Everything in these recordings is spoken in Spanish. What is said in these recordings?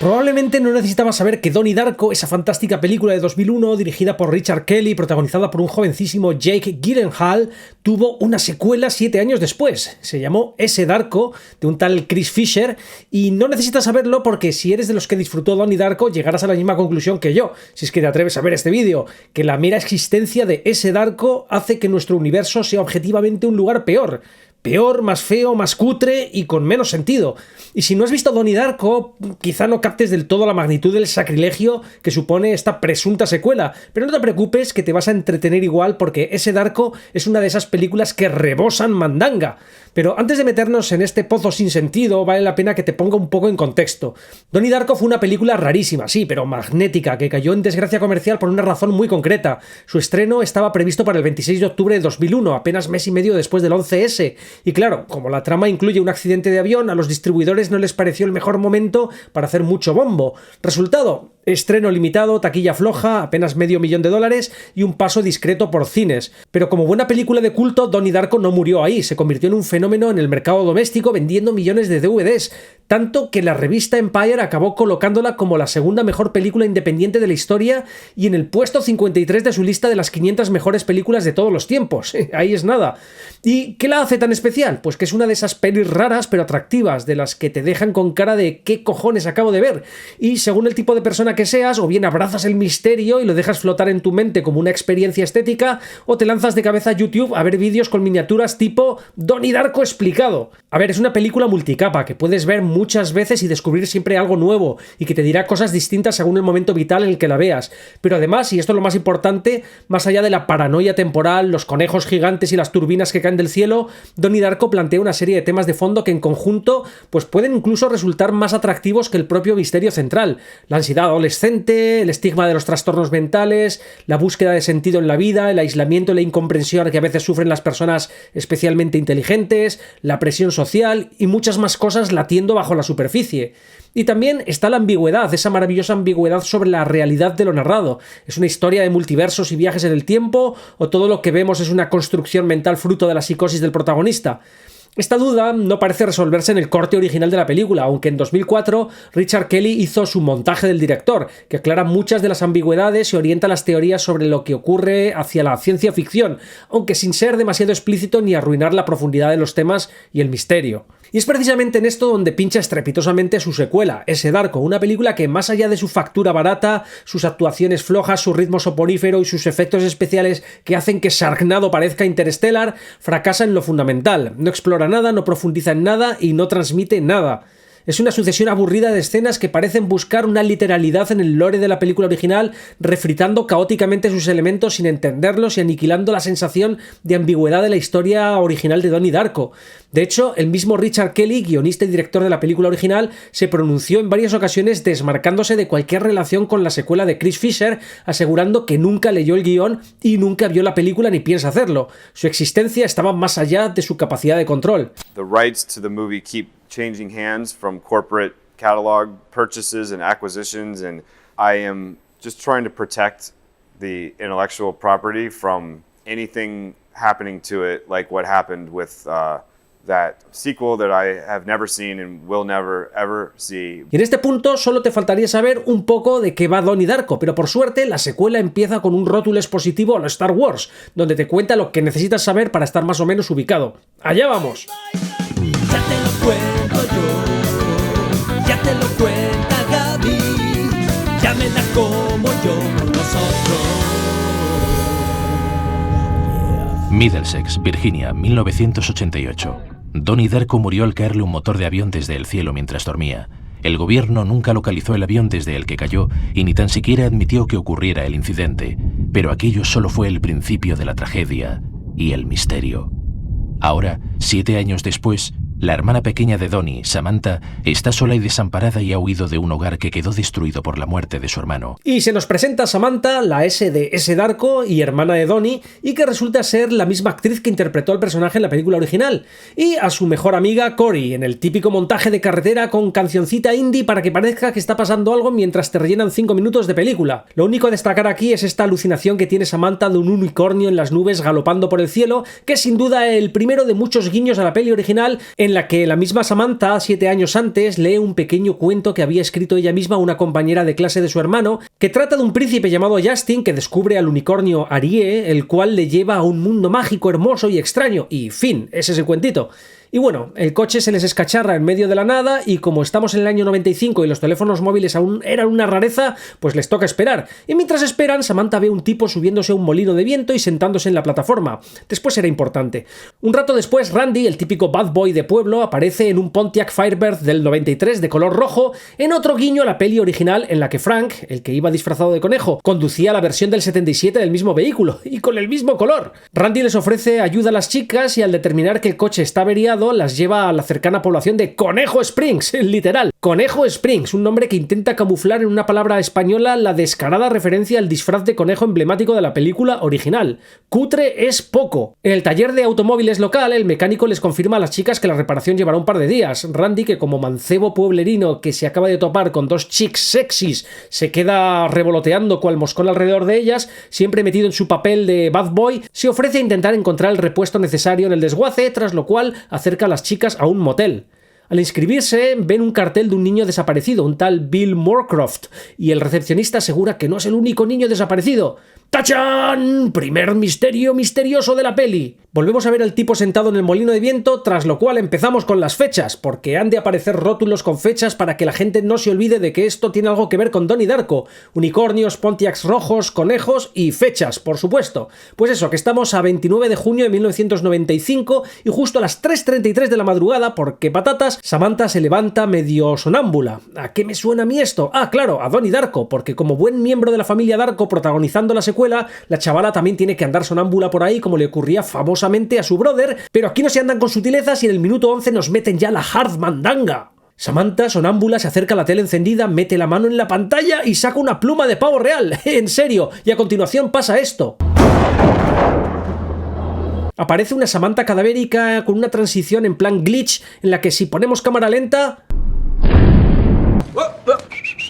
Probablemente no necesitabas saber que Donnie Darko, esa fantástica película de 2001 dirigida por Richard Kelly, protagonizada por un jovencísimo Jake Gyllenhaal, tuvo una secuela 7 años después. Se llamó Ese Darko, de un tal Chris Fisher, y no necesitas saberlo porque si eres de los que disfrutó Donnie Darko llegarás a la misma conclusión que yo, si es que te atreves a ver este vídeo, que la mera existencia de ese Darko hace que nuestro universo sea objetivamente un lugar peor. Peor, más feo, más cutre y con menos sentido. Y si no has visto Donnie Darko, quizá no captes del todo la magnitud del sacrilegio que supone esta presunta secuela, pero no te preocupes que te vas a entretener igual porque Ese Darko es una de esas películas que rebosan mandanga. Pero antes de meternos en este pozo sin sentido, vale la pena que te ponga un poco en contexto. Donnie Darko fue una película rarísima, sí, pero magnética, que cayó en desgracia comercial por una razón muy concreta. Su estreno estaba previsto para el 26 de octubre de 2001, apenas mes y medio después del 11S. Y claro, como la trama incluye un accidente de avión, a los distribuidores no les pareció el mejor momento para hacer mucho bombo. Resultado: estreno limitado, taquilla floja, apenas $500,000 y un paso discreto por cines. Pero como buena película de culto, Donnie Darko no murió ahí, se convirtió en un fenómeno en el mercado doméstico vendiendo millones de DVDs, tanto que la revista Empire acabó colocándola como la segunda mejor película independiente de la historia y en el puesto 53 de su lista de las 500 mejores películas de todos los tiempos. Ahí es nada. ¿Y qué la hace tan especial? Pues que es una de esas pelis raras pero atractivas, de las que te dejan con cara de ¿qué cojones acabo de ver? Y según el tipo de persona que seas, o bien abrazas el misterio y lo dejas flotar en tu mente como una experiencia estética, o te lanzas de cabeza a YouTube a ver vídeos con miniaturas tipo Donnie Darko explicado. A ver, es una película multicapa que puedes ver muchas veces y descubrir siempre algo nuevo y que te dirá cosas distintas según el momento vital en el que la veas. Pero además, y esto es lo más importante, más allá de la paranoia temporal, los conejos gigantes y las turbinas que caen del cielo, Donnie Darko plantea una serie de temas de fondo que en conjunto pues pueden incluso resultar más atractivos que el propio misterio central. La ansiedad adolescente, el estigma de los trastornos mentales, la búsqueda de sentido en la vida, el aislamiento y la incomprensión que a veces sufren las personas especialmente inteligentes, la presión social y muchas más cosas latiendo bajo la superficie. Y también está la ambigüedad, esa maravillosa ambigüedad sobre la realidad de lo narrado. ¿Es una historia de multiversos y viajes en el tiempo? ¿O todo lo que vemos es una construcción mental fruto de la psicosis del protagonista? Esta duda no parece resolverse en el corte original de la película, aunque en 2004 Richard Kelly hizo su montaje del director, que aclara muchas de las ambigüedades y orienta las teorías sobre lo que ocurre hacia la ciencia ficción, aunque sin ser demasiado explícito ni arruinar la profundidad de los temas y el misterio. Y es precisamente en esto donde pincha estrepitosamente su secuela, Ese Darko, una película que más allá de su factura barata, sus actuaciones flojas, su ritmo soporífero y sus efectos especiales que hacen que Sharknado parezca Interstellar, fracasa en lo fundamental. No explora nada, no profundiza en nada y no transmite nada. Es una sucesión aburrida de escenas que parecen buscar una literalidad en el lore de la película original, refritando caóticamente sus elementos sin entenderlos y aniquilando la sensación de ambigüedad de la historia original de Donnie Darko. De hecho, el mismo Richard Kelly, guionista y director de la película original, se pronunció en varias ocasiones desmarcándose de cualquier relación con la secuela de Chris Fisher, asegurando que nunca leyó el guión y nunca vio la película ni piensa hacerlo. Su existencia estaba más allá de su capacidad de control. The rights to the movie keep changing hands from corporate catalog purchases and acquisitions, and I am just trying to protect the intellectual property from anything happening to it like what happened with that sequel that I have never seen and will never ever see. Y en este punto solo te faltaría saber un poco de qué va Donnie Darko, pero por suerte la secuela empieza con un rótulo expositivo a lo Star Wars, donde te cuenta lo que necesitas saber para estar más o menos ubicado. ¡Allá vamos! Ya te lo cuento yo, ya te lo cuenta Gaby, ya me da como yo por nosotros. Middlesex, Virginia, 1988. Donnie Darko murió al caerle un motor de avión desde el cielo mientras dormía. El gobierno nunca localizó el avión desde el que cayó y ni tan siquiera admitió que ocurriera el incidente, pero aquello solo fue el principio de la tragedia y el misterio. Ahora, 7 años después, la hermana pequeña de Donnie, Samantha, está sola y desamparada y ha huido de un hogar que quedó destruido por la muerte de su hermano. Y se nos presenta Samantha, la S de Ese Darko y hermana de Donnie, y que resulta ser la misma actriz que interpretó al personaje en la película original, y a su mejor amiga Cory, en el típico montaje de carretera con cancioncita indie para que parezca que está pasando algo mientras te rellenan 5 minutos de película. Lo único a destacar aquí es esta alucinación que tiene Samantha de un unicornio en las nubes galopando por el cielo, que es sin duda el primero de muchos guiños a la peli original, en la que la misma Samantha, 7 años antes, lee un pequeño cuento que había escrito ella misma a una compañera de clase de su hermano, que trata de un príncipe llamado Justin que descubre al unicornio Arie, el cual le lleva a un mundo mágico, hermoso y extraño. Y fin, ese es el cuentito. Y bueno, el coche se les escacharra en medio de la nada y como estamos en el año 95 y los teléfonos móviles aún eran una rareza, pues les toca esperar. Y mientras esperan, Samantha ve un tipo subiéndose a un molino de viento y sentándose en la plataforma. Después era importante. Un rato después, Randy, el típico bad boy de pueblo, aparece en un Pontiac Firebird del 93 de color rojo, en otro guiño a la peli original en la que Frank, el que iba disfrazado de conejo, conducía la versión del 77 del mismo vehículo y con el mismo color. Randy les ofrece ayuda a las chicas y al determinar que el coche está averiado, las lleva a la cercana población de Conejo Springs, literal. Conejo Springs, un nombre que intenta camuflar en una palabra española la descarada referencia al disfraz de conejo emblemático de la película original. Cutre es poco. En el taller de automóviles local, el mecánico les confirma a las chicas que la reparación llevará un par de días. Randy, que como mancebo pueblerino que se acaba de topar con dos chicks sexys, se queda revoloteando cual moscón alrededor de ellas, siempre metido en su papel de bad boy, se ofrece a intentar encontrar el repuesto necesario en el desguace, tras lo cual acerca a las chicas a un motel. Al inscribirse, ven un cartel de un niño desaparecido, un tal Bill Moorcroft, y el recepcionista asegura que no es el único niño desaparecido. ¡Tachán! Primer misterio misterioso de la peli. Volvemos a ver al tipo sentado en el molino de viento, tras lo cual empezamos con las fechas, porque han de aparecer rótulos con fechas para que la gente no se olvide de que esto tiene algo que ver con Donnie Darko. Unicornios, Pontiacs rojos, conejos y fechas, por supuesto. Pues eso, que estamos a 29 de junio de 1995 y justo a las 3:33 de la madrugada, porque patatas, Samantha se levanta medio sonámbula. ¿A qué me suena a mí esto? Ah, claro, a Donnie Darko, porque como buen miembro de la familia Darko protagonizando la secuela, la chavala también tiene que andar sonámbula por ahí como le ocurría famosamente a su brother, pero aquí no se andan con sutilezas y en el minuto 11 nos meten ya la hard mandanga. Samantha, sonámbula, se acerca a la tele encendida, mete la mano en la pantalla y saca una pluma de pavo real. En serio, y a continuación pasa esto. Aparece una Samantha cadavérica con una transición en plan glitch en la que si ponemos cámara lenta...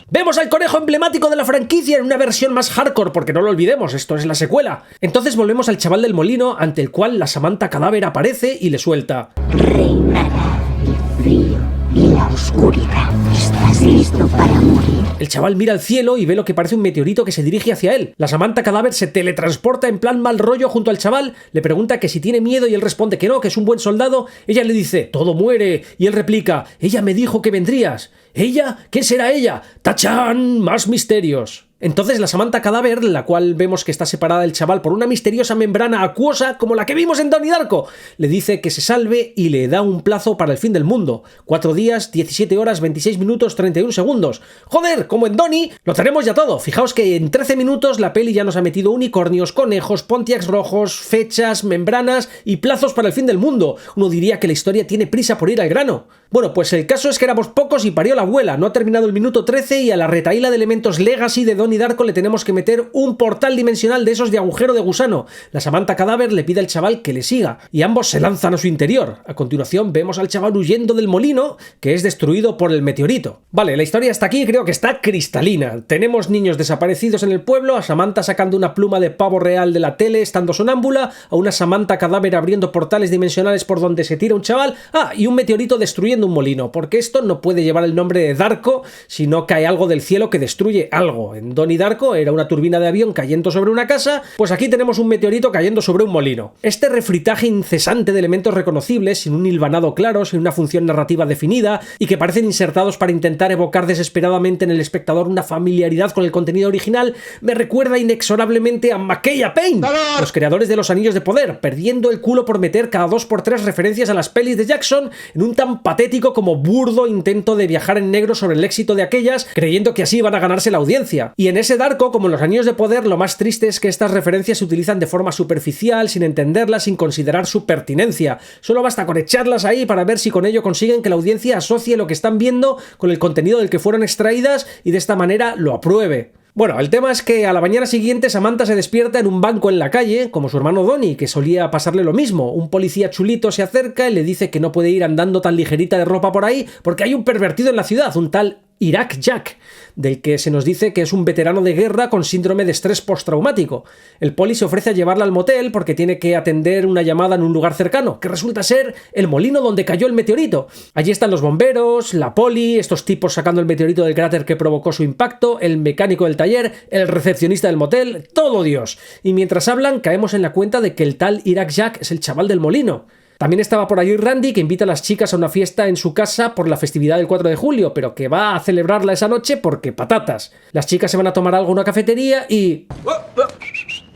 Vemos al conejo emblemático de la franquicia en una versión más hardcore, porque no lo olvidemos, esto es la secuela. Entonces volvemos al chaval del molino, ante el cual la Samantha cadáver aparece y le suelta. Reinará el frío y la oscuridad. ¿Estás listo para morir? El chaval mira al cielo y ve lo que parece un meteorito que se dirige hacia él. La Samantha cadáver se teletransporta en plan mal rollo junto al chaval, le pregunta que si tiene miedo y él responde que no, que es un buen soldado. Ella le dice, todo muere, y él replica, ella me dijo que vendrías. ¿Ella? ¿Quién será ella? ¡Tachán! Más misterios. Entonces la Samantha cadáver, la cual vemos que está separada del chaval por una misteriosa membrana acuosa como la que vimos en Donnie Darko, le dice que se salve y le da un plazo para el fin del mundo. 4 días, 17 horas, 26 minutos, 31 segundos. ¡Joder! Como en Donnie, lo tenemos ya todo. Fijaos que en 13 minutos la peli ya nos ha metido unicornios, conejos, Pontiacs rojos, fechas, membranas y plazos para el fin del mundo. Uno diría que la historia tiene prisa por ir al grano. Bueno, pues el caso es que éramos pocos y parió la abuela. No ha terminado el minuto 13 y a la retahíla de elementos legacy de Donnie Darko le tenemos que meter un portal dimensional de esos de agujero de gusano. La Samantha cadáver le pide al chaval que le siga y ambos se lanzan a su interior. A continuación vemos al chaval huyendo del molino, que es destruido por el meteorito. Vale, la historia hasta aquí creo que está cristalina. Tenemos niños desaparecidos en el pueblo, a Samantha sacando una pluma de pavo real de la tele estando sonámbula, a una Samantha cadáver abriendo portales dimensionales por donde se tira un chaval, y un meteorito destruyendo un molino, porque esto no puede llevar el nombre de Darko si no cae algo del cielo que destruye algo. En Donnie Darko era una turbina de avión cayendo sobre una casa, pues aquí tenemos un meteorito cayendo sobre un molino. Este refritaje incesante de elementos reconocibles, sin un hilvanado claro, sin una función narrativa definida, y que parecen insertados para intentar evocar desesperadamente en el espectador una familiaridad con el contenido original, me recuerda inexorablemente a McKay a Payne, los creadores de los Anillos de Poder, perdiendo el culo por meter cada 2x3 referencias a las pelis de Jackson en un tan patético como burdo intento de viajar en negro sobre el éxito de aquellas, creyendo que así van a ganarse la audiencia. Y en ese Darko, como en los Anillos de Poder, lo más triste es que estas referencias se utilizan de forma superficial, sin entenderlas, sin considerar su pertinencia. Solo basta con echarlas ahí para ver si con ello consiguen que la audiencia asocie lo que están viendo con el contenido del que fueron extraídas y de esta manera lo apruebe. Bueno, el tema es que a la mañana siguiente Samantha se despierta en un banco en la calle, como su hermano Donnie, que solía pasarle lo mismo. Un policía chulito se acerca y le dice que no puede ir andando tan ligerita de ropa por ahí porque hay un pervertido en la ciudad, un tal Iraq Jack, del que se nos dice que es un veterano de guerra con síndrome de estrés postraumático. El poli se ofrece a llevarla al motel porque tiene que atender una llamada en un lugar cercano, que resulta ser el molino donde cayó el meteorito. Allí están los bomberos, la poli, estos tipos sacando el meteorito del cráter que provocó su impacto, el mecánico del taller, el recepcionista del motel, todo Dios. Y mientras hablan caemos en la cuenta de que el tal Iraq Jack es el chaval del molino. También estaba por allí Randy, que invita a las chicas a una fiesta en su casa por la festividad del 4 de julio, pero que va a celebrarla esa noche porque patatas. Las chicas se van a tomar algo en una cafetería y...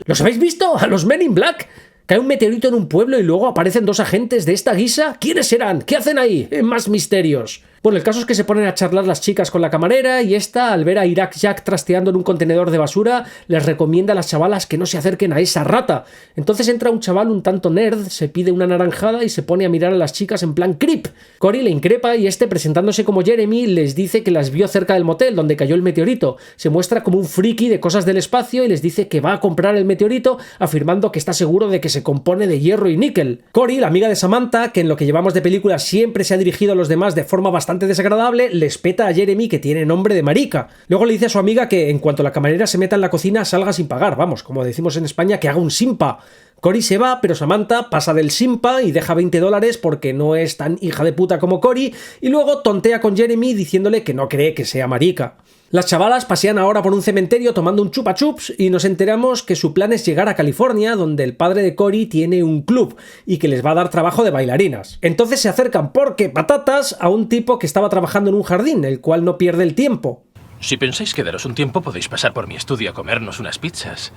¿Los habéis visto? ¿A los Men in Black? Cae un meteorito en un pueblo y luego aparecen 2 agentes de esta guisa. ¿Quiénes serán? ¿Qué hacen ahí? Más misterios. Bueno, el caso es que se ponen a charlar las chicas con la camarera y esta, al ver a Iraq Jack trasteando en un contenedor de basura, les recomienda a las chavalas que no se acerquen a esa rata. Entonces entra un chaval un tanto nerd, se pide una naranjada y se pone a mirar a las chicas en plan creep. Cory le increpa y presentándose como Jeremy, les dice que las vio cerca del motel donde cayó el meteorito. Se muestra como un friki de cosas del espacio y les dice que va a comprar el meteorito, afirmando que está seguro de que se compone de hierro y níquel. Cory, la amiga de Samantha, que en lo que llevamos de película siempre se ha dirigido a los demás de forma bastante desagradable, les peta a Jeremy, que tiene nombre de marica. Luego le dice a su amiga que en cuanto la camarera se meta en la cocina salga sin pagar, vamos, como decimos en España, que haga un simpa. Cory se va, pero Samantha pasa del simpa y deja $20 porque no es tan hija de puta como Cory, y luego tontea con Jeremy diciéndole que no cree que sea marica. Las chavalas pasean ahora por un cementerio tomando un chupa chups y nos enteramos que su plan es llegar a California, donde el padre de Cory tiene un club y que les va a dar trabajo de bailarinas. Entonces se acercan porque patatas a un tipo que estaba trabajando en un jardín, el cual no pierde el tiempo. Si pensáis quedaros un tiempo, podéis pasar por mi estudio a comernos unas pizzas.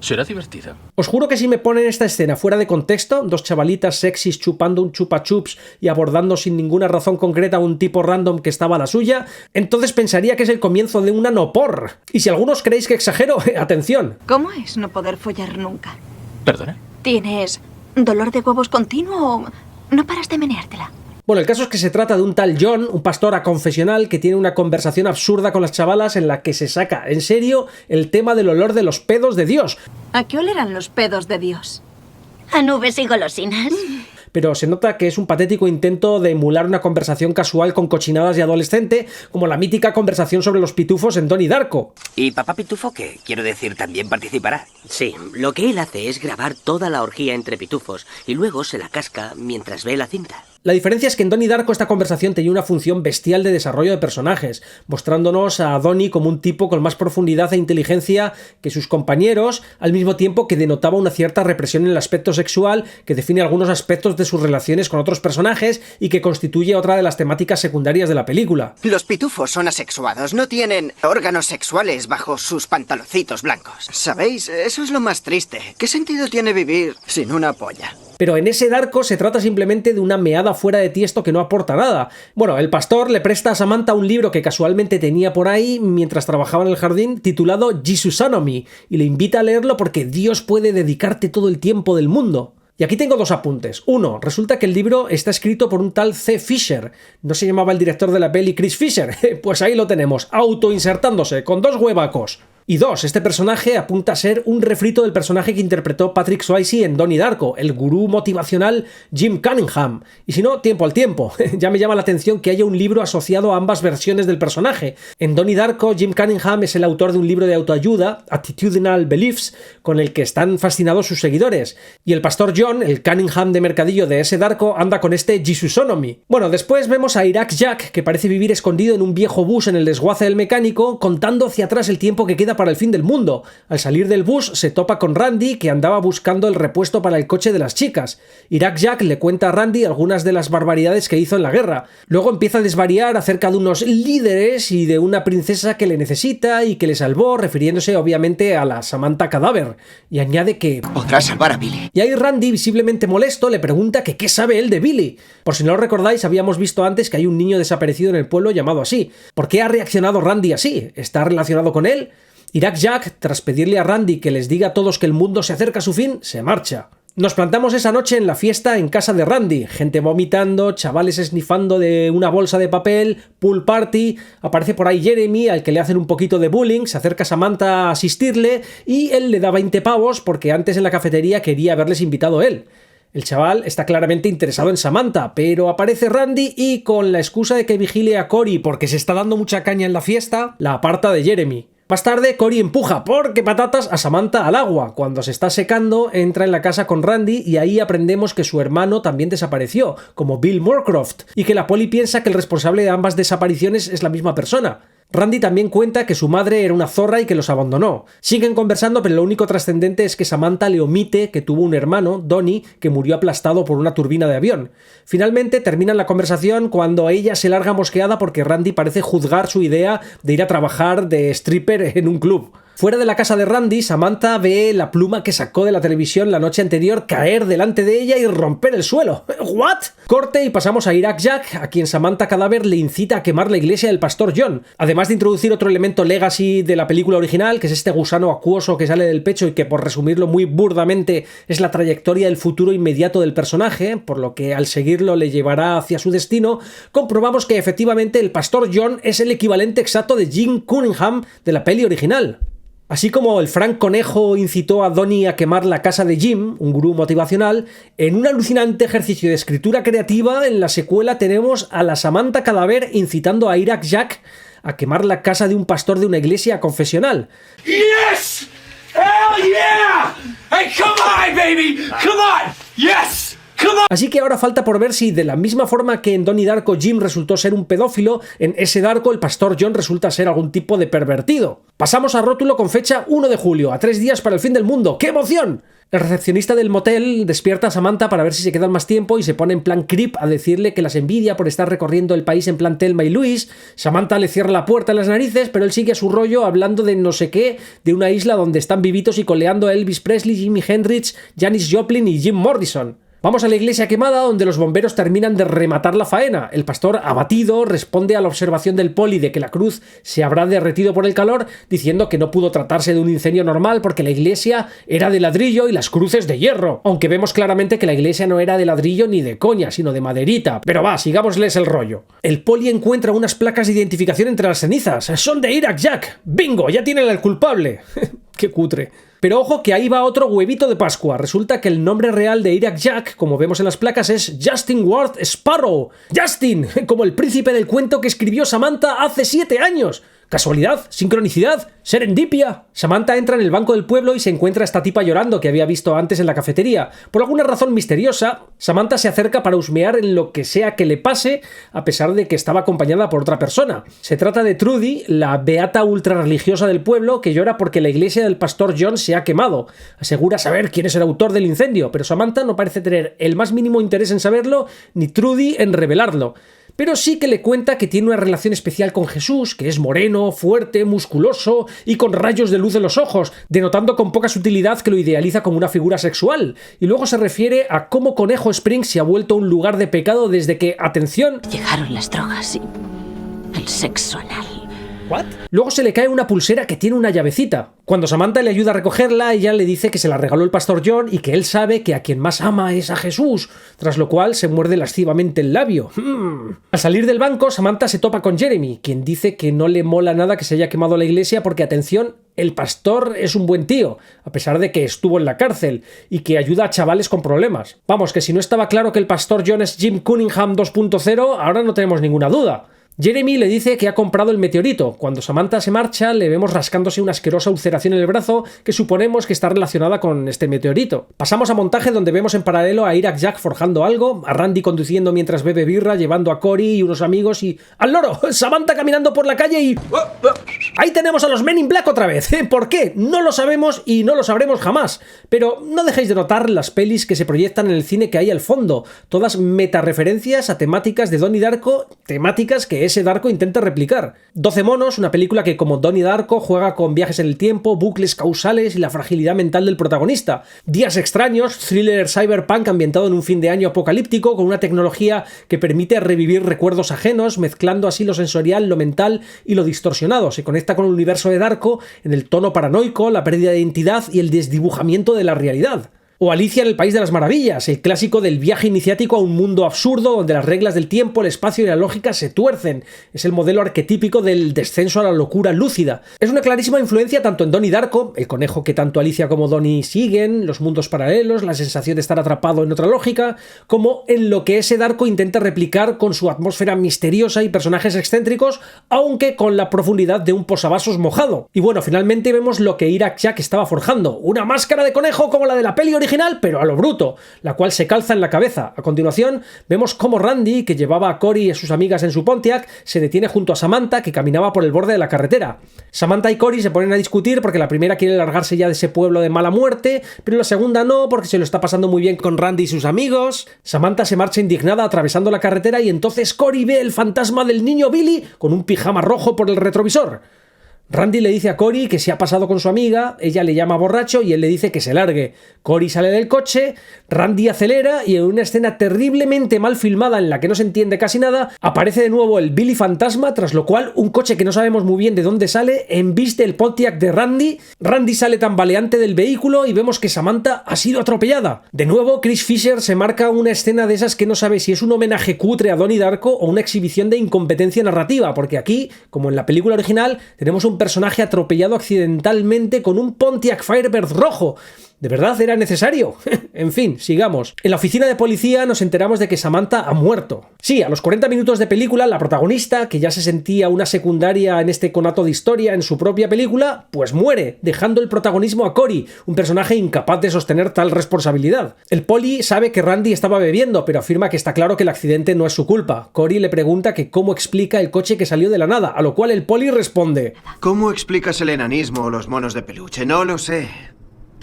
Será divertido. Os juro que si me ponen esta escena fuera de contexto, 2 chavalitas sexys chupando un chupa chups y abordando sin ninguna razón concreta a un tipo random que estaba a la suya, entonces pensaría que es el comienzo de una no por. Y si algunos creéis que exagero, atención. ¿Cómo es no poder follar nunca? ¿Perdona? ¿Tienes dolor de huevos continuo o no paras de meneártela? Bueno, el caso es que se trata de un tal John, un pastor aconfesional que tiene una conversación absurda con las chavalas en la que se saca en serio el tema del olor de los pedos de Dios. ¿A qué olerán los pedos de Dios? A nubes y golosinas. Pero se nota que es un patético intento de emular una conversación casual con cochinadas de adolescente, como la mítica conversación sobre los pitufos en Donnie Darko. ¿Y Papá Pitufo qué? Quiero decir, ¿también participará? Sí, lo que él hace es grabar toda la orgía entre pitufos y luego se la casca mientras ve la cinta. La diferencia es que en Donnie Darko esta conversación tenía una función bestial de desarrollo de personajes, mostrándonos a Donnie como un tipo con más profundidad e inteligencia que sus compañeros, al mismo tiempo que denotaba una cierta represión en el aspecto sexual que define algunos aspectos de sus relaciones con otros personajes y que constituye otra de las temáticas secundarias de la película. Los pitufos son asexuados, no tienen órganos sexuales bajo sus pantaloncitos blancos. ¿Sabéis? Eso es lo más triste. ¿Qué sentido tiene vivir sin una polla? Pero en ese Darko se trata simplemente de una meada fuera de tiesto que no aporta nada. Bueno, el pastor le presta a Samantha un libro que casualmente tenía por ahí mientras trabajaba en el jardín, titulado Jesusonomy, y le invita a leerlo porque Dios puede dedicarte todo el tiempo del mundo. Y aquí tengo 2 apuntes. 1. Resulta que el libro está escrito por un tal C. Fisher. ¿No se llamaba el director de la peli Chris Fisher? Pues ahí lo tenemos, autoinsertándose, con 2 huevacos. Y 2, este personaje apunta a ser un refrito del personaje que interpretó Patrick Swayze en Donnie Darko, el gurú motivacional Jim Cunningham. Y si no, tiempo al tiempo. Ya me llama la atención que haya un libro asociado a ambas versiones del personaje. En Donnie Darko, Jim Cunningham es el autor de un libro de autoayuda, Attitudinal Beliefs, con el que están fascinados sus seguidores. Y el pastor John, el Cunningham de mercadillo de ese Darko, anda con este Jesusonomy. Bueno, después vemos a Iraq Jack, que parece vivir escondido en un viejo bus en el desguace del mecánico, contando hacia atrás el tiempo que queda para el fin del mundo. Al salir del bus se topa con Randy, que andaba buscando el repuesto para el coche de las chicas. Iraq Jack le cuenta a Randy algunas de las barbaridades que hizo en la guerra. Luego empieza a desvariar acerca de unos líderes y de una princesa que le necesita y que le salvó, refiriéndose obviamente a la Samantha Cadáver. Y añade que podrá salvar a Billy. Y ahí Randy, visiblemente molesto, le pregunta que qué sabe él de Billy. Por si no lo recordáis, habíamos visto antes que hay un niño desaparecido en el pueblo llamado así. ¿Por qué ha reaccionado Randy así? ¿Está relacionado con él? Iraq Jack, tras pedirle a Randy que les diga a todos que el mundo se acerca a su fin, se marcha. Nos plantamos esa noche en la fiesta en casa de Randy, gente vomitando, chavales esnifando de una bolsa de papel, pool party, aparece por ahí Jeremy al que le hacen un poquito de bullying, se acerca Samantha a asistirle y él le da 20 pavos porque antes en la cafetería quería haberles invitado él. El chaval está claramente interesado en Samantha, pero aparece Randy y con la excusa de que vigile a Cory porque se está dando mucha caña en la fiesta, la aparta de Jeremy. Más tarde, Cory empuja, porque patatas, a Samantha al agua. Cuando se está secando, entra en la casa con Randy y ahí aprendemos que su hermano también desapareció, como Bill Moorcroft, y que la poli piensa que el responsable de ambas desapariciones es la misma persona. Randy también cuenta que su madre era una zorra y que los abandonó. Siguen conversando, pero lo único trascendente es que Samantha le omite que tuvo un hermano, Donnie, que murió aplastado por una turbina de avión. Finalmente terminan la conversación cuando ella se larga mosqueada porque Randy parece juzgar su idea de ir a trabajar de stripper en un club. Fuera de la casa de Randy, Samantha ve la pluma que sacó de la televisión la noche anterior caer delante de ella y romper el suelo. ¿What? Corte y pasamos a Iraq Jack, a quien Samantha Cadáver le incita a quemar la iglesia del pastor John. Además de introducir otro elemento legacy de la película original, que es este gusano acuoso que sale del pecho y que, por resumirlo muy burdamente, es la trayectoria del futuro inmediato del personaje, por lo que al seguirlo le llevará hacia su destino, comprobamos que efectivamente el pastor John es el equivalente exacto de Jim Cunningham de la peli original. Así como el Frank Conejo incitó a Donnie a quemar la casa de Jim, un gurú motivacional, en un alucinante ejercicio de escritura creativa, en la secuela tenemos a la Samantha Cadáver incitando a Iraq Jack a quemar la casa de un pastor de una iglesia confesional. Yes! Hell yeah! Hey, come on, baby! Come on! Yes! Así que ahora falta por ver si, de la misma forma que en Donnie Darko Jim resultó ser un pedófilo, en ese Darko el pastor John resulta ser algún tipo de pervertido. Pasamos a rótulo con fecha 1 de julio, a 3 días para el fin del mundo. ¡Qué emoción! El recepcionista del motel despierta a Samantha para ver si se quedan más tiempo y se pone en plan creep a decirle que las envidia por estar recorriendo el país en plan Thelma y Louise. Samantha le cierra la puerta en las narices, pero él sigue a su rollo hablando de no sé qué, de una isla donde están vivitos y coleando a Elvis Presley, Jimi Hendrix, Janis Joplin y Jim Morrison. Vamos a la iglesia quemada, donde los bomberos terminan de rematar la faena. El pastor, abatido, responde a la observación del poli de que la cruz se habrá derretido por el calor, diciendo que no pudo tratarse de un incendio normal porque la iglesia era de ladrillo y las cruces de hierro. Aunque vemos claramente que la iglesia no era de ladrillo ni de coña, sino de maderita. Pero va, sigámosles el rollo. El poli encuentra unas placas de identificación entre las cenizas. ¡Son de Iraq Jack! ¡Bingo! ¡Ya tienen al culpable! ¡Qué cutre! Pero ojo que ahí va otro huevito de Pascua. Resulta que el nombre real de Iraq Jack, como vemos en las placas, es Justin Ward Sparrow. ¡Justin! Como el príncipe del cuento que escribió Samantha hace 7 años. ¿Casualidad? ¿Sincronicidad? ¿Serendipia? Samantha entra en el banco del pueblo y se encuentra a esta tipa llorando que había visto antes en la cafetería. Por alguna razón misteriosa, Samantha se acerca para husmear en lo que sea que le pase, a pesar de que estaba acompañada por otra persona. Se trata de Trudy, la beata ultrarreligiosa del pueblo, que llora porque la iglesia del pastor John se ha quemado. Asegura saber quién es el autor del incendio, pero Samantha no parece tener el más mínimo interés en saberlo, ni Trudy en revelarlo. Pero sí que le cuenta que tiene una relación especial con Jesús, que es moreno, fuerte, musculoso y con rayos de luz en los ojos, denotando con poca sutilidad que lo idealiza como una figura sexual. Y luego se refiere a cómo Conejo Springs se ha vuelto un lugar de pecado desde que, atención, llegaron las drogas y el sexo anal. ¿What? Luego se le cae una pulsera que tiene una llavecita. Cuando Samantha le ayuda a recogerla, ella le dice que se la regaló el pastor John y que él sabe que a quien más ama es a Jesús, tras lo cual se muerde lascivamente el labio. Al salir del banco, Samantha se topa con Jeremy, quien dice que no le mola nada que se haya quemado la iglesia porque, atención, el pastor es un buen tío, a pesar de que estuvo en la cárcel, y que ayuda a chavales con problemas. Vamos, que si no estaba claro que el pastor John es Jim Cunningham 2.0, ahora no tenemos ninguna duda. Jeremy le dice que ha comprado el meteorito. Cuando Samantha se marcha, le vemos rascándose una asquerosa ulceración en el brazo que suponemos que está relacionada con este meteorito. Pasamos a montaje, donde vemos en paralelo a Iraq Jack forjando algo, a Randy conduciendo mientras bebe birra, llevando a Cory y unos amigos y... ¡al loro! Samantha caminando por la calle y... ¡ahí tenemos a los Men in Black otra vez! ¿Por qué? No lo sabemos y no lo sabremos jamás. Pero no dejéis de notar las pelis que se proyectan en el cine que hay al fondo. Todas metareferencias a temáticas de Donnie Darko, temáticas que ese Darko intenta replicar. 12 monos, una película que, como Donnie Darko, juega con viajes en el tiempo, bucles causales y la fragilidad mental del protagonista. Días extraños, thriller cyberpunk ambientado en un fin de año apocalíptico con una tecnología que permite revivir recuerdos ajenos, mezclando así lo sensorial, lo mental y lo distorsionado. Se conecta con el universo de Darko en el tono paranoico, la pérdida de identidad y el desdibujamiento de la realidad. O Alicia en el País de las Maravillas, el clásico del viaje iniciático a un mundo absurdo donde las reglas del tiempo, el espacio y la lógica se tuercen. Es el modelo arquetípico del descenso a la locura lúcida. Es una clarísima influencia tanto en Donnie Darko, el conejo que tanto Alicia como Donnie siguen, los mundos paralelos, la sensación de estar atrapado en otra lógica, como en lo que ese Darko intenta replicar con su atmósfera misteriosa y personajes excéntricos, aunque con la profundidad de un posavasos mojado. Y bueno, finalmente vemos lo que Iraq Jack estaba forjando, una máscara de conejo como la de la peli original, pero a lo bruto, la cual se calza en la cabeza. A continuación, vemos cómo Randy, que llevaba a Cory y a sus amigas en su Pontiac, se detiene junto a Samantha, que caminaba por el borde de la carretera. Samantha y Cory se ponen a discutir porque la primera quiere largarse ya de ese pueblo de mala muerte, pero la segunda no, porque se lo está pasando muy bien con Randy y sus amigos. Samantha se marcha indignada atravesando la carretera y entonces Cory ve el fantasma del niño Billy con un pijama rojo por el retrovisor. Randy le dice a Cory que se ha pasado con su amiga, ella le llama borracho y él le dice que se largue. Cory sale del coche, Randy acelera y en una escena terriblemente mal filmada en la que no se entiende casi nada, aparece de nuevo el Billy fantasma, tras lo cual un coche que no sabemos muy bien de dónde sale embiste el Pontiac de Randy. Randy sale tambaleante del vehículo y vemos que Samantha ha sido atropellada. De nuevo, Chris Fisher se marca una escena de esas que no sabe si es un homenaje cutre a Donnie Darko o una exhibición de incompetencia narrativa, porque aquí, como en la película original, tenemos un personaje atropellado accidentalmente con un Pontiac Firebird rojo. ¿De verdad era necesario? En fin, sigamos. En la oficina de policía nos enteramos de que Samantha ha muerto. Sí, a los 40 minutos de película, la protagonista, que ya se sentía una secundaria en este conato de historia en su propia película, pues muere, dejando el protagonismo a Cory, un personaje incapaz de sostener tal responsabilidad. El poli sabe que Randy estaba bebiendo, pero afirma que está claro que el accidente no es su culpa. Cory le pregunta que cómo explica el coche que salió de la nada, a lo cual el poli responde: ¿Cómo explicas el enanismo o los monos de peluche? No lo sé.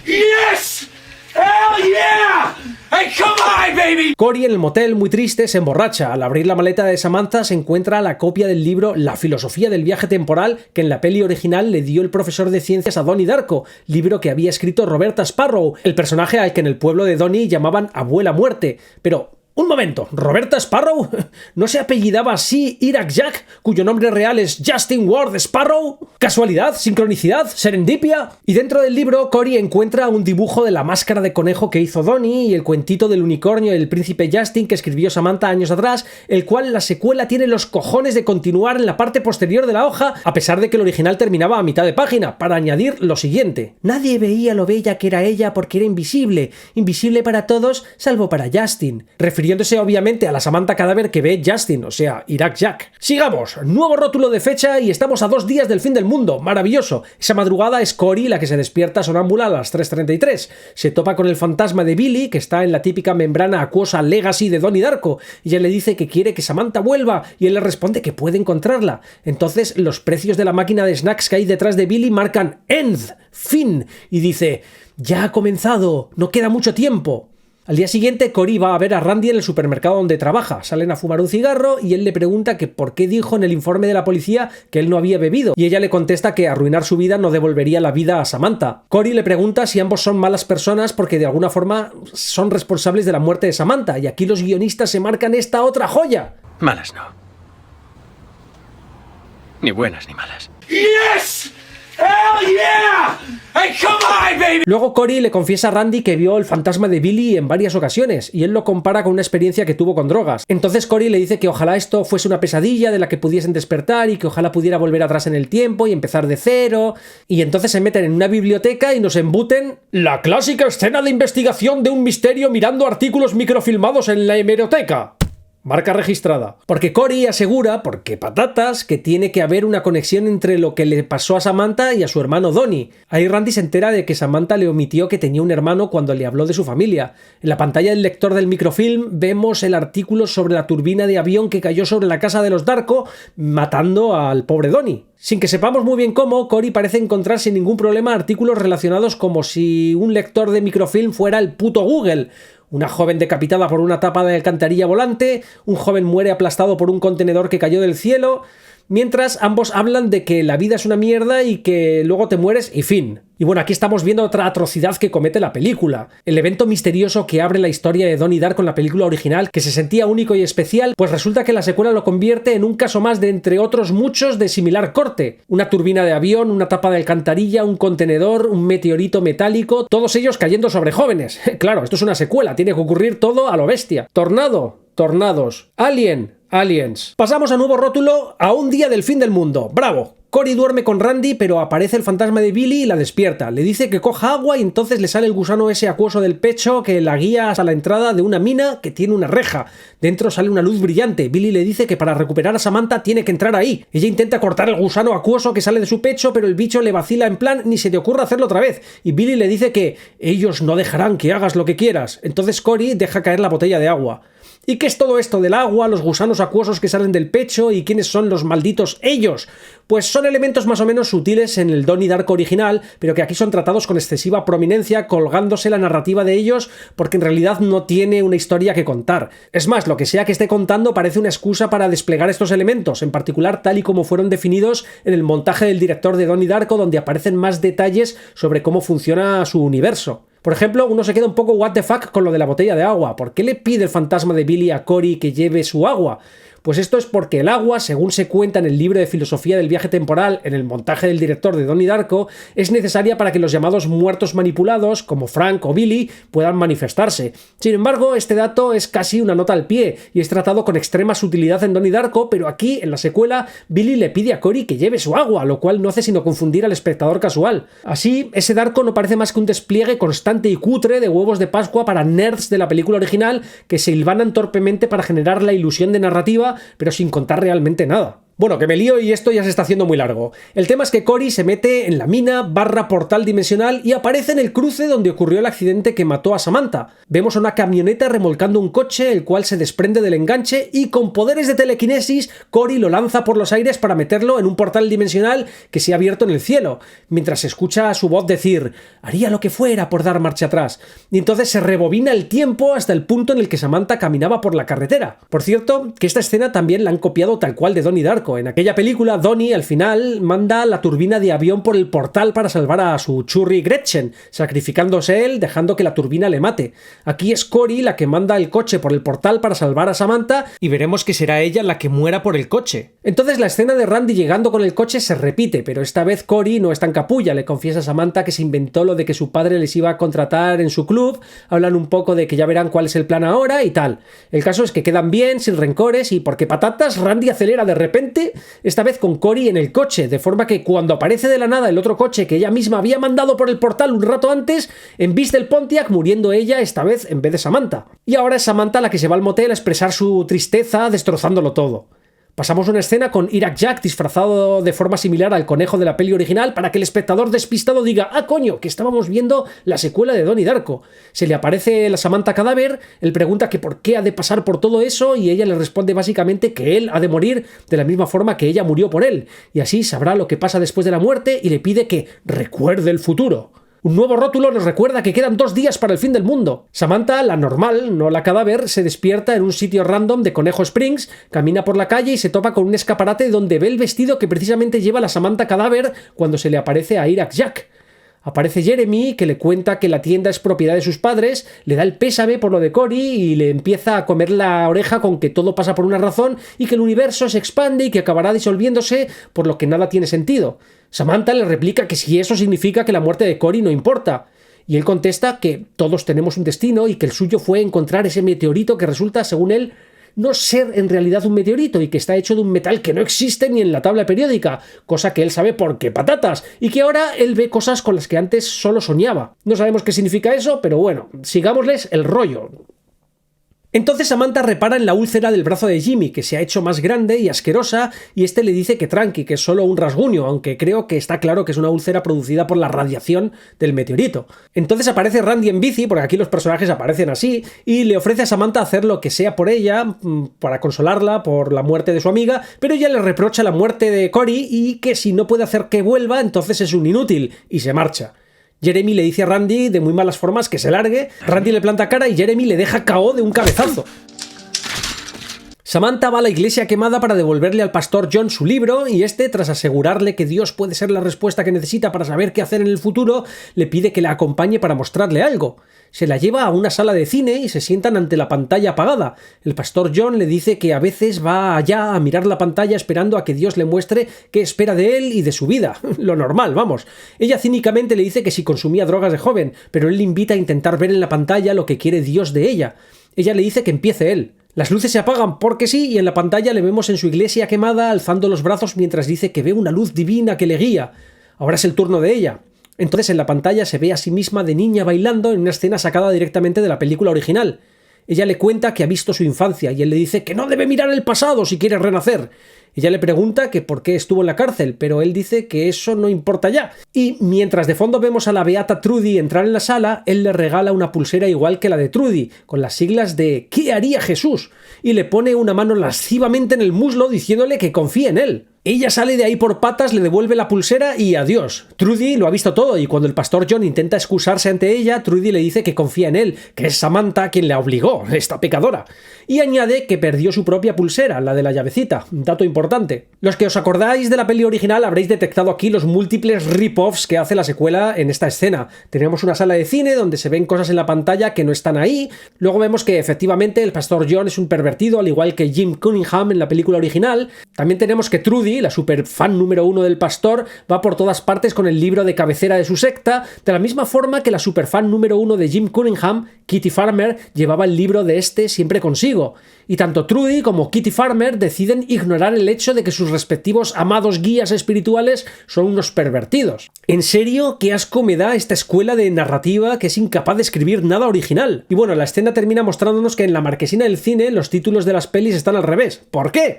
Yes! Hell yeah! Hey, come on, baby! Cory en el motel, muy triste, se emborracha. Al abrir la maleta de Samantha se encuentra la copia del libro La filosofía del viaje temporal que en la peli original le dio el profesor de ciencias a Donnie Darko, libro que había escrito Roberta Sparrow, el personaje al que en el pueblo de Donnie llamaban Abuela Muerte. Pero un momento, ¿Roberta Sparrow? ¿No se apellidaba así Iraq Jack, cuyo nombre real es Justin Ward Sparrow? ¿Casualidad? ¿Sincronicidad? ¿Serendipia? Y dentro del libro, Cory encuentra un dibujo de la máscara de conejo que hizo Donnie y el cuentito del unicornio y el príncipe Justin que escribió Samantha años atrás, el cual la secuela tiene los cojones de continuar en la parte posterior de la hoja, a pesar de que el original terminaba a mitad de página, para añadir lo siguiente: nadie veía lo bella que era ella porque era invisible para todos, salvo para Justin. Refiriéndose obviamente a la Samantha cadáver que ve Justin, o sea, Iraq Jack. Sigamos, nuevo rótulo de fecha y estamos a 2 días del fin del mundo, maravilloso. Esa madrugada es Cory la que se despierta sonámbula a las 3:33. Se topa con el fantasma de Billy, que está en la típica membrana acuosa Legacy de Donnie Darko. Ella le dice que quiere que Samantha vuelva y él le responde que puede encontrarla. Entonces los precios de la máquina de snacks que hay detrás de Billy marcan End, fin, y dice: ya ha comenzado, no queda mucho tiempo. Al día siguiente, Cory va a ver a Randy en el supermercado donde trabaja. Salen a fumar un cigarro y él le pregunta que por qué dijo en el informe de la policía que él no había bebido. Y ella le contesta que arruinar su vida no devolvería la vida a Samantha. Cory le pregunta si ambos son malas personas porque de alguna forma son responsables de la muerte de Samantha. Y aquí los guionistas se marcan esta otra joya. Malas no. Ni buenas ni malas. Yes! Hell yeah! Hey, come on, baby! Luego Cory le confiesa a Randy que vio el fantasma de Billy en varias ocasiones y él lo compara con una experiencia que tuvo con drogas. Entonces Cory le dice que ojalá esto fuese una pesadilla de la que pudiesen despertar y que ojalá pudiera volver atrás en el tiempo y empezar de cero. Y entonces se meten en una biblioteca y nos embuten la clásica escena de investigación de un misterio mirando artículos microfilmados en la hemeroteca. Marca registrada. Porque Cory asegura, porque patatas, que tiene que haber una conexión entre lo que le pasó a Samantha y a su hermano Donnie. Ahí Randy se entera de que Samantha le omitió que tenía un hermano cuando le habló de su familia. En la pantalla del lector del microfilm vemos el artículo sobre la turbina de avión que cayó sobre la casa de los Darko, matando al pobre Donnie. Sin que sepamos muy bien cómo, Cory parece encontrar sin ningún problema artículos relacionados como si un lector de microfilm fuera el puto Google. Una joven decapitada por una tapa de alcantarilla volante, un joven muere aplastado por un contenedor que cayó del cielo, mientras ambos hablan de que la vida es una mierda y que luego te mueres y fin. Y bueno, aquí estamos viendo otra atrocidad que comete la película. El evento misterioso que abre la historia de Donnie Darko en la película original, que se sentía único y especial, pues resulta que la secuela lo convierte en un caso más de entre otros muchos de similar corte. Una turbina de avión, una tapa de alcantarilla, un contenedor, un meteorito metálico, todos ellos cayendo sobre jóvenes. Claro, esto es una secuela, tiene que ocurrir todo a lo bestia. Tornado, tornados. Alien, aliens. Pasamos a nuevo rótulo, a un día del fin del mundo. ¡Bravo! Cory duerme con Randy, pero aparece el fantasma de Billy y la despierta. Le dice que coja agua y entonces le sale el gusano ese acuoso del pecho que la guía hasta la entrada de una mina que tiene una reja. Dentro sale una luz brillante. Billy le dice que para recuperar a Samantha tiene que entrar ahí. Ella intenta cortar el gusano acuoso que sale de su pecho, pero el bicho le vacila en plan ni se te ocurra hacerlo otra vez. Y Billy le dice que ellos no dejarán que hagas lo que quieras. Entonces Cory deja caer la botella de agua. ¿Y qué es todo esto del agua, los gusanos acuosos que salen del pecho y quiénes son los malditos ellos? Pues son elementos más o menos sutiles en el Donnie Darko original, pero que aquí son tratados con excesiva prominencia, colgándose la narrativa de ellos, porque en realidad no tiene una historia que contar. Es más, lo que sea que esté contando parece una excusa para desplegar estos elementos, en particular tal y como fueron definidos en el montaje del director de Donnie Darko, donde aparecen más detalles sobre cómo funciona su universo. Por ejemplo, uno se queda un poco what the fuck con lo de la botella de agua. ¿Por qué le pide el fantasma de Billy a Cory que lleve su agua? Pues esto es porque el agua, según se cuenta en el libro de filosofía del viaje temporal, en el montaje del director de Donnie Darko, es necesaria para que los llamados muertos manipulados, como Frank o Billy, puedan manifestarse. Sin embargo, este dato es casi una nota al pie, y es tratado con extrema sutilidad en Donnie Darko, pero aquí, en la secuela, Billy le pide a Cory que lleve su agua, lo cual no hace sino confundir al espectador casual. Así, ese Darko no parece más que un despliegue constante y cutre de huevos de Pascua para nerds de la película original que se hilvanan torpemente para generar la ilusión de narrativa, pero sin contar realmente nada. Bueno, que me lío y esto ya se está haciendo muy largo. El tema es que Cory se mete en la mina / portal dimensional y aparece en el cruce donde ocurrió el accidente que mató a Samantha. Vemos a una camioneta remolcando un coche, el cual se desprende del enganche y con poderes de telequinesis, Cory lo lanza por los aires para meterlo en un portal dimensional que se ha abierto en el cielo, mientras se escucha a su voz decir «haría lo que fuera por dar marcha atrás». Y entonces se rebobina el tiempo hasta el punto en el que Samantha caminaba por la carretera. Por cierto, que esta escena también la han copiado tal cual de Donnie Darko. En aquella película, Donnie al final manda la turbina de avión por el portal para salvar a su churri Gretchen, sacrificándose él, dejando que la turbina le mate. Aquí es Cory la que manda el coche por el portal para salvar a Samantha y veremos que será ella la que muera por el coche. Entonces la escena de Randy llegando con el coche se repite, pero esta vez Cory no es tan capulla, le confiesa a Samantha que se inventó lo de que su padre les iba a contratar en su club, hablan un poco de que ya verán cuál es el plan ahora y tal. El caso es que quedan bien, sin rencores y porque patatas, Randy acelera de repente, esta vez con Cory en el coche, de forma que cuando aparece de la nada el otro coche que ella misma había mandado por el portal un rato antes, embiste el Pontiac, muriendo ella esta vez en vez de Samantha. Y ahora es Samantha la que se va al motel a expresar su tristeza destrozándolo todo. Pasamos una escena con Iraq Jack disfrazado de forma similar al conejo de la peli original para que el espectador despistado diga «¡Ah, coño! Que estábamos viendo la secuela de Donnie Darko». Se le aparece la Samantha cadáver, él pregunta que por qué ha de pasar por todo eso y ella le responde básicamente que él ha de morir de la misma forma que ella murió por él, y así sabrá lo que pasa después de la muerte y le pide que recuerde el futuro. Un nuevo rótulo nos recuerda que quedan 2 días para el fin del mundo. Samantha, la normal, no la cadáver, se despierta en un sitio random de Conejo Springs, camina por la calle y se topa con un escaparate donde ve el vestido que precisamente lleva la Samantha cadáver cuando se le aparece a Iraq Jack. Aparece Jeremy, que le cuenta que la tienda es propiedad de sus padres, le da el pésame por lo de Cory y le empieza a comer la oreja con que todo pasa por una razón y que el universo se expande y que acabará disolviéndose, por lo que nada tiene sentido. Samantha le replica que si eso significa que la muerte de Cory no importa. Y él contesta que todos tenemos un destino y que el suyo fue encontrar ese meteorito que resulta, según él, no ser en realidad un meteorito y que está hecho de un metal que no existe ni en la tabla periódica, cosa que él sabe porque patatas, y que ahora él ve cosas con las que antes solo soñaba. No sabemos qué significa eso, pero bueno, sigámosles el rollo. Entonces Samantha repara en la úlcera del brazo de Jimmy, que se ha hecho más grande y asquerosa, y este le dice que tranqui, que es solo un rasguño, aunque creo que está claro que es una úlcera producida por la radiación del meteorito. Entonces aparece Randy en bici, porque aquí los personajes aparecen así, y le ofrece a Samantha hacer lo que sea por ella, para consolarla por la muerte de su amiga, pero ella le reprocha la muerte de Cory y que si no puede hacer que vuelva, entonces es un inútil, y se marcha. Jeremy le dice a Randy de muy malas formas que se largue, Randy le planta cara y Jeremy le deja KO de un cabezazo. Samantha va a la iglesia quemada para devolverle al pastor John su libro y este, tras asegurarle que Dios puede ser la respuesta que necesita para saber qué hacer en el futuro, le pide que la acompañe para mostrarle algo. Se la lleva a una sala de cine y se sientan ante la pantalla apagada. El pastor John le dice que a veces va allá a mirar la pantalla esperando a que Dios le muestre qué espera de él y de su vida. Lo normal, vamos. Ella cínicamente le dice que si consumía drogas de joven, pero él le invita a intentar ver en la pantalla lo que quiere Dios de ella. Ella le dice que empiece él. Las luces se apagan porque sí y en la pantalla le vemos en su iglesia quemada alzando los brazos mientras dice que ve una luz divina que le guía. Ahora es el turno de ella. Entonces en la pantalla se ve a sí misma de niña bailando en una escena sacada directamente de la película original. Ella le cuenta que ha visto su infancia y él le dice que no debe mirar el pasado si quiere renacer. Ella le pregunta que por qué estuvo en la cárcel, pero él dice que eso no importa ya. Y mientras de fondo vemos a la beata Trudy entrar en la sala, él le regala una pulsera igual que la de Trudy, con las siglas de ¿Qué haría Jesús? Y le pone una mano lascivamente en el muslo diciéndole que confíe en él. Ella sale de ahí por patas, le devuelve la pulsera y adiós. Trudy lo ha visto todo y cuando el pastor John intenta excusarse ante ella, Trudy le dice que confía en él, que es Samantha quien la obligó, esta pecadora. Y añade que perdió su propia pulsera, la de la llavecita, dato importante. Los que os acordáis de la peli original habréis detectado aquí los múltiples rip-offs que hace la secuela en esta escena. Tenemos una sala de cine donde se ven cosas en la pantalla que no están ahí. Luego vemos que efectivamente el pastor John es un pervertido, al igual que Jim Cunningham en la película original. También tenemos que Trudy, la super fan número 1 del pastor, va por todas partes con el libro de cabecera de su secta, de la misma forma que la super fan número 1 de Jim Cunningham, Kitty Farmer, llevaba el libro de este siempre consigo. Y tanto Trudy como Kitty Farmer deciden ignorar el hecho de que sus respectivos amados guías espirituales son unos pervertidos. En serio, qué asco me da esta escuela de narrativa que es incapaz de escribir nada original. Y bueno, la escena termina mostrándonos que en la marquesina del cine los títulos de las pelis están al revés. ¿Por qué?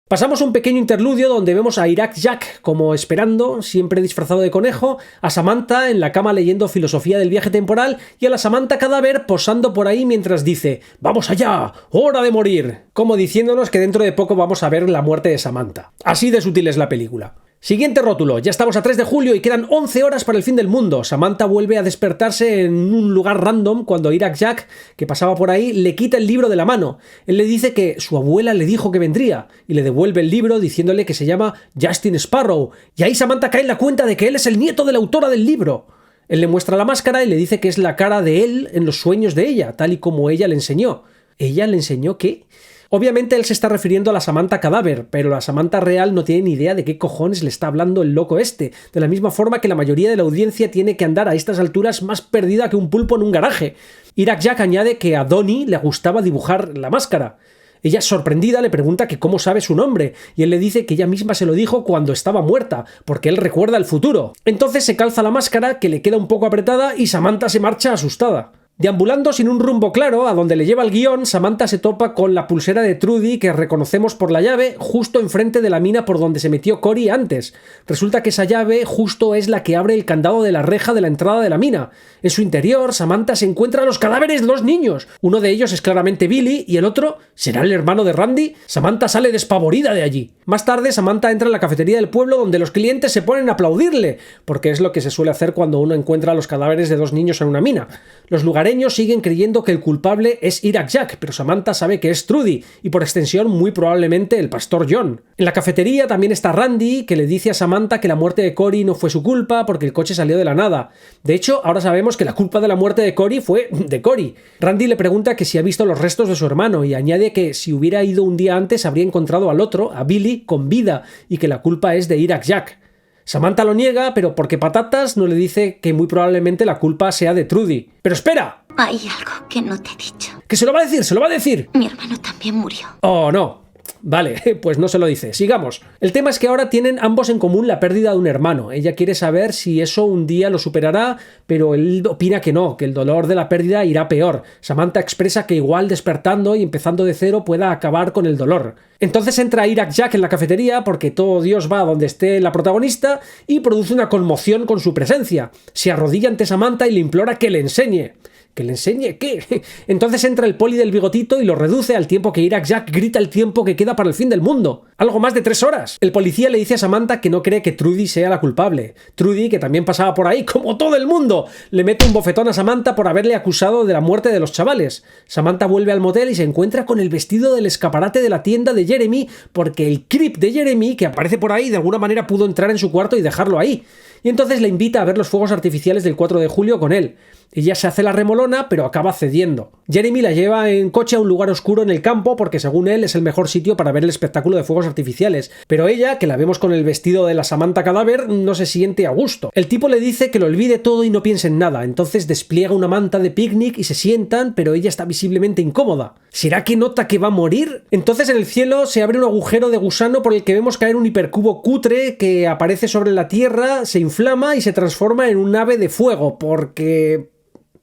Pasamos un pequeño interludio donde vemos a Iraq Jack como esperando, siempre disfrazado de conejo, a Samantha en la cama leyendo filosofía del viaje temporal y a la Samantha cadáver posando por ahí mientras dice «¡Vamos allá! ¡Hora de morir!», como diciéndonos que dentro de poco vamos a ver la muerte de Samantha. Así de sutil es la película. Siguiente rótulo, ya estamos a 3 de julio y quedan 11 horas para el fin del mundo. Samantha vuelve a despertarse en un lugar random cuando Iraq Jack, que pasaba por ahí, le quita el libro de la mano. Él le dice que su abuela le dijo que vendría y le devuelve el libro diciéndole que se llama Justin Sparrow. Y ahí Samantha cae en la cuenta de que él es el nieto de la autora del libro. Él le muestra la máscara y le dice que es la cara de él en los sueños de ella, tal y como ella le enseñó. ¿Ella le enseñó qué? Obviamente él se está refiriendo a la Samantha cadáver, pero la Samantha real no tiene ni idea de qué cojones le está hablando el loco este, de la misma forma que la mayoría de la audiencia tiene que andar a estas alturas más perdida que un pulpo en un garaje. Iraq Jack añade que a Donnie le gustaba dibujar la máscara. Ella, sorprendida, le pregunta que cómo sabe su nombre, y él le dice que ella misma se lo dijo cuando estaba muerta, porque él recuerda el futuro. Entonces se calza la máscara, que le queda un poco apretada, y Samantha se marcha asustada. Deambulando sin un rumbo claro a donde le lleva el guión, Samantha se topa con la pulsera de Trudy que reconocemos por la llave justo enfrente de la mina por donde se metió Cory antes. Resulta que esa llave justo es la que abre el candado de la reja de la entrada de la mina. En su interior, Samantha se encuentra los cadáveres de 2 niños. Uno de ellos es claramente Billy y el otro, ¿será el hermano de Randy? Samantha sale despavorida de allí. Más tarde, Samantha entra en la cafetería del pueblo donde los clientes se ponen a aplaudirle, porque es lo que se suele hacer cuando uno encuentra los cadáveres de 2 niños en una mina. Los lugareños siguen creyendo que el culpable es Iraq Jack, pero Samantha sabe que es Trudy y por extensión muy probablemente el pastor John. En la cafetería también está Randy, que le dice a Samantha que la muerte de Cory no fue su culpa porque el coche salió de la nada. De hecho, ahora sabemos que la culpa de la muerte de Cory fue de Cory. Randy le pregunta que si ha visto los restos de su hermano y añade que si hubiera ido un día antes habría encontrado al otro, a Billy, con vida y que la culpa es de Iraq Jack. Samantha lo niega, pero porque patatas no le dice que muy probablemente la culpa sea de Trudy. ¡Pero espera! Hay algo que no te he dicho. ¡Que se lo va a decir! ¡Se lo va a decir! Mi hermano también murió. ¡Oh, no! Vale, pues no se lo dice. Sigamos. El tema es que ahora tienen ambos en común la pérdida de un hermano. Ella quiere saber si eso un día lo superará, pero él opina que no, que el dolor de la pérdida irá peor. Samantha expresa que igual despertando y empezando de cero pueda acabar con el dolor. Entonces entra Iraq Jack en la cafetería porque todo Dios va a donde esté la protagonista y produce una conmoción con su presencia. Se arrodilla ante Samantha y le implora que le enseñe. ¿Que le enseñe qué? Entonces entra el poli del bigotito y lo reduce al tiempo que Iraq Jack grita el tiempo que queda para el fin del mundo. Algo más de 3 horas. El policía le dice a Samantha que no cree que Trudy sea la culpable. Trudy, que también pasaba por ahí, como todo el mundo, le mete un bofetón a Samantha por haberle acusado de la muerte de los chavales. Samantha vuelve al motel y se encuentra con el vestido del escaparate de la tienda de Jeremy, porque el creep de Jeremy, que aparece por ahí, de alguna manera pudo entrar en su cuarto y dejarlo ahí. Y entonces le invita a ver los fuegos artificiales del 4 de julio con él. Ella se hace la remolona, pero acaba cediendo. Jeremy la lleva en coche a un lugar oscuro en el campo porque según él es el mejor sitio para ver el espectáculo de fuegos artificiales. Pero ella, que la vemos con el vestido de la Samantha cadáver, no se siente a gusto. El tipo le dice que lo olvide todo y no piense en nada. Entonces despliega una manta de picnic y se sientan, pero ella está visiblemente incómoda. ¿Será que nota que va a morir? Entonces en el cielo se abre un agujero de gusano por el que vemos caer un hipercubo cutre que aparece sobre la Tierra, se inflama y se transforma en un ave de fuego, porque...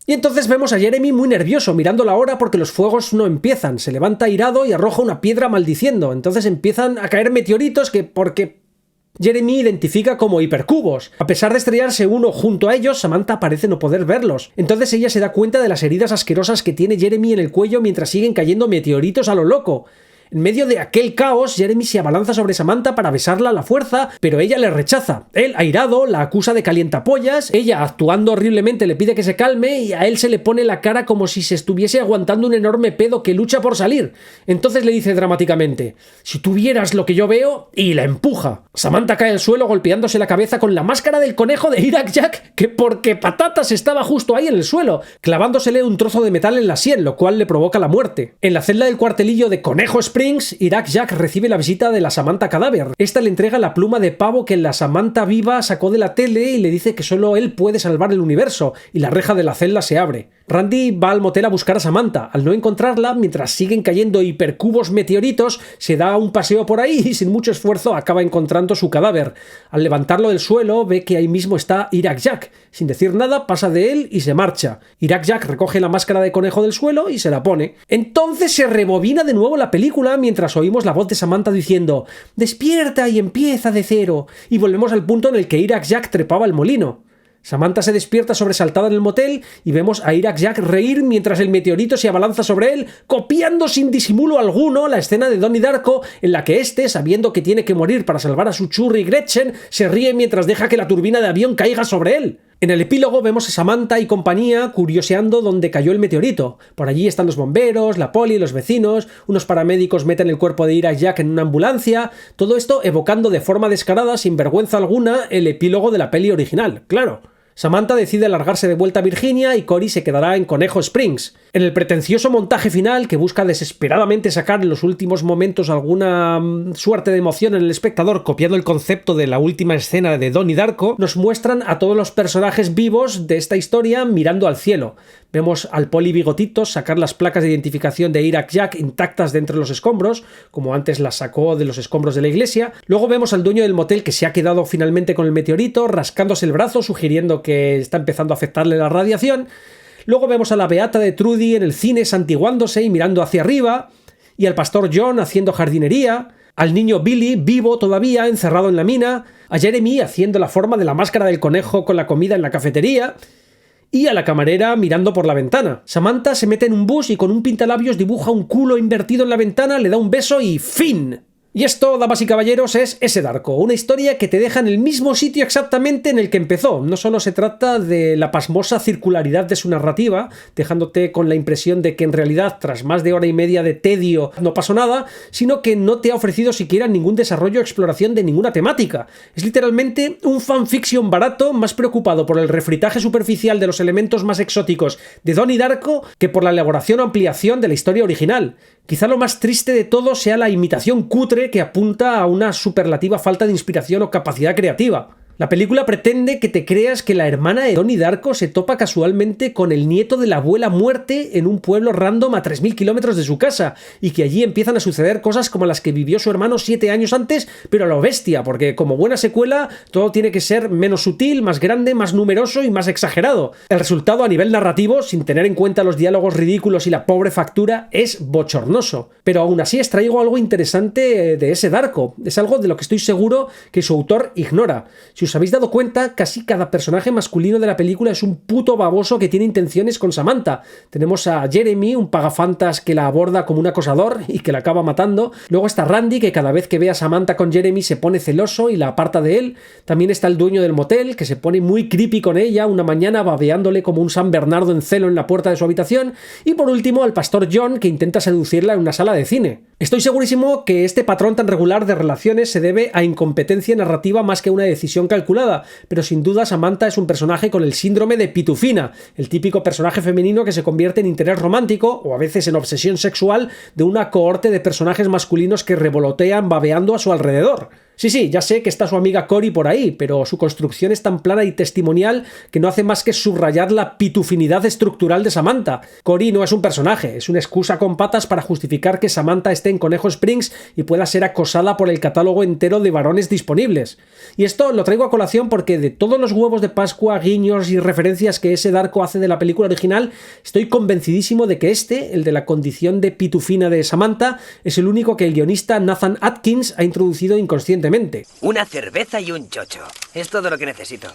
Y entonces vemos a Jeremy muy nervioso, mirando la hora porque los fuegos no empiezan. Se levanta airado y arroja una piedra maldiciendo. Entonces empiezan a caer meteoritos porque Jeremy identifica como hipercubos. A pesar de estrellarse uno junto a ellos, Samantha parece no poder verlos. Entonces ella se da cuenta de las heridas asquerosas que tiene Jeremy en el cuello mientras siguen cayendo meteoritos a lo loco. En medio de aquel caos, Jeremy se abalanza sobre Samantha para besarla a la fuerza, pero ella le rechaza. Él, airado, la acusa de calientapollas, ella, actuando horriblemente, le pide que se calme y a él se le pone la cara como si se estuviese aguantando un enorme pedo que lucha por salir. Entonces le dice dramáticamente: si tú vieras lo que yo veo, y la empuja. Samantha cae al suelo golpeándose la cabeza con la máscara del conejo de Iraq Jack, que porque patatas estaba justo ahí en el suelo, clavándosele un trozo de metal en la sien, lo cual le provoca la muerte. En la celda del cuartelillo de Conejo Springs, Iraq Jack recibe la visita de la Samantha cadáver. Esta le entrega la pluma de pavo que la Samantha viva sacó de la tele y le dice que solo él puede salvar el universo, y la reja de la celda se abre. Randy va al motel a buscar a Samantha. Al no encontrarla, mientras siguen cayendo hipercubos meteoritos, se da un paseo por ahí y sin mucho esfuerzo acaba encontrando su cadáver. Al levantarlo del suelo, ve que ahí mismo está Iraq Jack. Sin decir nada, pasa de él y se marcha. Iraq Jack recoge la máscara de conejo del suelo y se la pone. Entonces se rebobina de nuevo la película mientras oímos la voz de Samantha diciendo: «Despierta y empieza de cero». Y volvemos al punto en el que Iraq Jack trepaba al molino. Samantha se despierta sobresaltada en el motel y vemos a Iraq Jack reír mientras el meteorito se abalanza sobre él, copiando sin disimulo alguno la escena de Donnie Darko en la que éste, sabiendo que tiene que morir para salvar a su churri Gretchen, se ríe mientras deja que la turbina de avión caiga sobre él. En el epílogo vemos a Samantha y compañía curioseando dónde cayó el meteorito. Por allí están los bomberos, la poli, los vecinos, unos paramédicos meten el cuerpo de Iraq Jack en una ambulancia, todo esto evocando de forma descarada, sin vergüenza alguna, el epílogo de la peli original, claro. Samantha decide largarse de vuelta a Virginia y Cory se quedará en Conejo Springs. En el pretencioso montaje final, que busca desesperadamente sacar en los últimos momentos alguna suerte de emoción en el espectador, copiando el concepto de la última escena de Donnie Darko, nos muestran a todos los personajes vivos de esta historia mirando al cielo. Vemos al poli Bigotitos sacar las placas de identificación de Iraq Jack intactas de entre los escombros, como antes las sacó de los escombros de la iglesia. Luego vemos al dueño del motel que se ha quedado finalmente con el meteorito, rascándose el brazo, sugiriendo que está empezando a afectarle la radiación. Luego vemos a la beata de Trudy en el cine santiguándose y mirando hacia arriba, y al pastor John haciendo jardinería, al niño Billy vivo todavía encerrado en la mina, a Jeremy haciendo la forma de la máscara del conejo con la comida en la cafetería, y a la camarera mirando por la ventana. Samantha se mete en un bus y con un pintalabios dibuja un culo invertido en la ventana, le da un beso y ¡fin! Y esto, damas y caballeros, es Ese Darko, una historia que te deja en el mismo sitio exactamente en el que empezó. No solo se trata de la pasmosa circularidad de su narrativa, dejándote con la impresión de que en realidad, tras más de hora y media de tedio, no pasó nada, sino que no te ha ofrecido siquiera ningún desarrollo o exploración de ninguna temática. Es literalmente un fanfiction barato, más preocupado por el refritaje superficial de los elementos más exóticos de Donnie Darko que por la elaboración o ampliación de la historia original. Quizá lo más triste de todo sea la imitación cutre que apunta a una superlativa falta de inspiración o capacidad creativa. La película pretende que te creas que la hermana de Donnie Darko se topa casualmente con el nieto de la abuela muerte en un pueblo random a 3.000 kilómetros de su casa, y que allí empiezan a suceder cosas como las que vivió su hermano 7 años antes, pero a lo bestia, porque como buena secuela todo tiene que ser menos sutil, más grande, más numeroso y más exagerado. El resultado a nivel narrativo, sin tener en cuenta los diálogos ridículos y la pobre factura, es bochornoso. Pero aún así extraigo algo interesante de Ese Darko. Es algo de lo que estoy seguro que su autor ignora. Si Si os habéis dado cuenta, casi cada personaje masculino de la película es un puto baboso que tiene intenciones con Samantha. Tenemos a Jeremy, un pagafantas que la aborda como un acosador y que la acaba matando. Luego está Randy, que cada vez que ve a Samantha con Jeremy se pone celoso y la aparta de él. También está el dueño del motel, que se pone muy creepy con ella una mañana babeándole como un San Bernardo en celo en la puerta de su habitación. Y por último, al pastor John, que intenta seducirla en una sala de cine. Estoy segurísimo que este patrón tan regular de relaciones se debe a incompetencia narrativa más que a una decisión calculada, pero sin duda Samantha es un personaje con el síndrome de pitufina, el típico personaje femenino que se convierte en interés romántico o a veces en obsesión sexual de una cohorte de personajes masculinos que revolotean babeando a su alrededor. Sí, ya sé que está su amiga Cory por ahí, pero su construcción es tan plana y testimonial que no hace más que subrayar la pitufinidad estructural de Samantha. Cory no es un personaje, es una excusa con patas para justificar que Samantha esté en Conejo Springs y pueda ser acosada por el catálogo entero de varones disponibles. Y esto lo traigo a colación porque de todos los huevos de Pascua, guiños y referencias que ese Darko hace de la película original, estoy convencidísimo de que el de la condición de pitufina de Samantha, es el único que el guionista Nathan Atkins ha introducido inconscientemente. Una cerveza y un chocho. Es todo lo que necesito.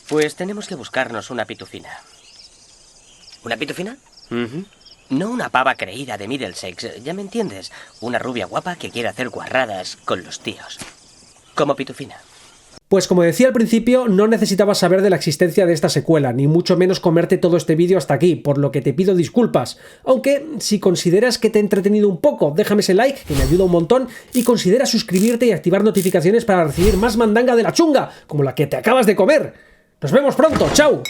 Pues tenemos que buscarnos una pitufina. ¿Una pitufina? No una pava creída de Middlesex, ya me entiendes. Una rubia guapa que quiere hacer guarradas con los tíos. Como pitufina. Pues como decía al principio, no necesitabas saber de la existencia de esta secuela, ni mucho menos comerte todo este vídeo hasta aquí, por lo que te pido disculpas. Aunque, si consideras que te he entretenido un poco, déjame ese like, que me ayuda un montón, y considera suscribirte y activar notificaciones para recibir más mandanga de la chunga, como la que te acabas de comer. ¡Nos vemos pronto! ¡Chao!